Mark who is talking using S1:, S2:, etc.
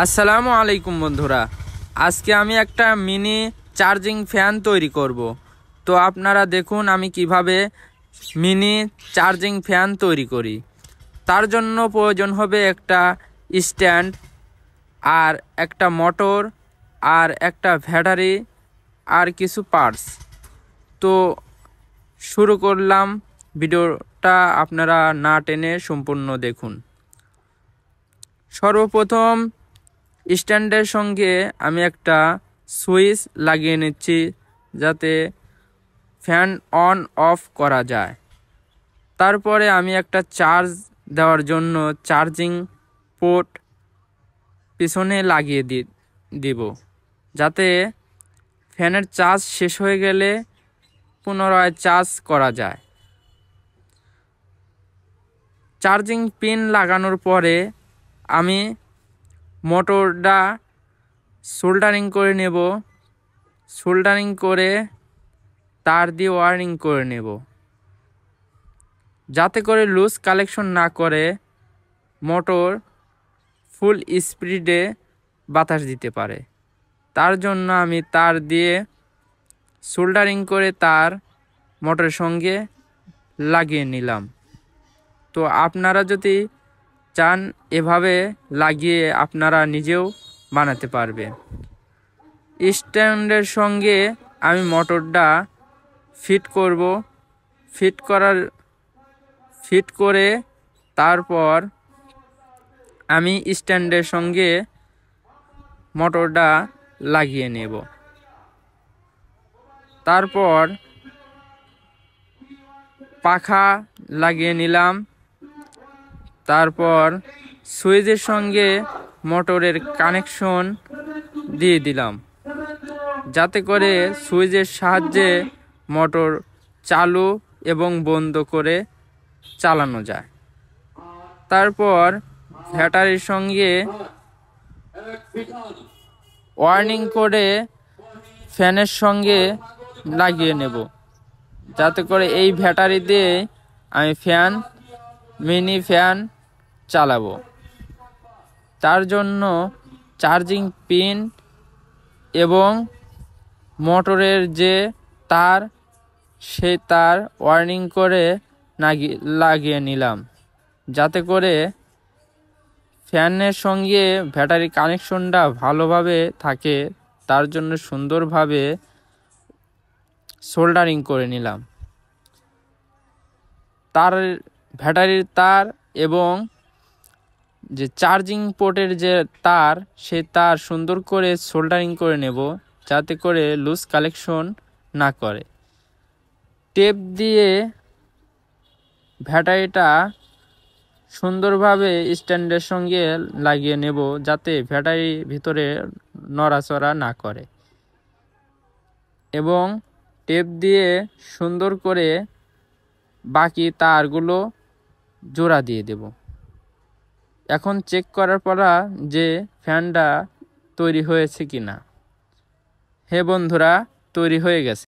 S1: আসসালামু আলাইকুম বন্ধুরা, আজকে আমি একটা মিনি চার্জিং ফ্যান তৈরি করব। তো আপনারা দেখুন আমি কিভাবে মিনি চার্জিং ফ্যান তৈরি করি। তার জন্য প্রয়োজন হবে একটা স্ট্যান্ড, আর একটা মোটর, আর একটা ব্যাটারি, আর কিছু পার্টস। তো শুরু করলাম, ভিডিওটা আপনারা না টেনে সম্পূর্ণ দেখুন। সর্বপ্রথম স্ট্যান্ডের সঙ্গে আমি একটা সুইচ লাগিয়ে নিচ্ছি, যাতে ফ্যান অন অফ করা যায়। তারপরে আমি একটা চার্জ দেওয়ার জন্য চার্জিং পোর্ট পিছনে লাগিয়ে দিব, যাতে ফ্যানের চার্জ শেষ হয়ে গেলে পুনরায় চার্জ করা যায়। চার্জিং পিন লাগানোর পরে আমি মোটরটা সোল্ডারিং করে নেব। সোল্ডারিং করে তার দিয়ে ওয়্যারিং করে নেব, যাতে করে লুজ কালেকশন না করে মোটর ফুল স্পিডে বাতাস দিতে পারে। তার জন্য আমি তার দিয়ে সোল্ডারিং করে তার মোটরের সঙ্গে লাগিয়ে নিলাম। তো আপনারা যদি চান এভাবে লাগিয়ে আপনারা নিজেও বানাতে পারবেন। স্ট্যান্ডের সঙ্গে আমি মোটরটা ফিট করব। ফিট করে তারপর আমি স্ট্যান্ডের সঙ্গে মোটরটা লাগিয়ে নেব। তারপর পাখা লাগিয়ে নিলাম। তারপর সুইচের সঙ্গে মোটরের কানেকশন দিয়ে দিলাম, যাতে করে সুইচের সাহায্যে মোটর চালু এবং বন্ধ করে চালানো যায়। তারপর ব্যাটারির সঙ্গে ওয়্যারিং করে ফ্যানের সঙ্গে লাগিয়ে নেব, যাতে করে এই ব্যাটারি দিয়ে আমি মিনি ফ্যান চালাবো। তার জন্য চার্জিং পিন এবং মোটরের যে তার, সেই তার ওয়্যারিং করে লাগিয়ে নিলাম, যাতে করে ফ্যানের সঙ্গে ব্যাটারি কানেকশনটা ভালোভাবে থাকে। তার জন্য সুন্দরভাবে সোল্ডারিং করে নিলাম। তার ব্যাটারির তার এবং যে চার্জিং পোর্টের যে তার, সে তার সুন্দর করে সোল্ডারিং করে নেব, যাতে করে লুজ কালেকশন না করে। টেপ দিয়ে ব্যাটারিটা সুন্দরভাবে স্ট্যান্ডের সঙ্গে লাগিয়ে নেব, যাতে ব্যাটারি ভিতরে নড়াচড়া না করে, এবং টেপ দিয়ে সুন্দর করে বাকি তারগুলো জোড়া দিয়ে দেব। এখন চেক করার পর যে ফ্যানটা তৈরি হয়েছে কিনা। হে বন্ধুরা, তৈরি হয়ে গেছে।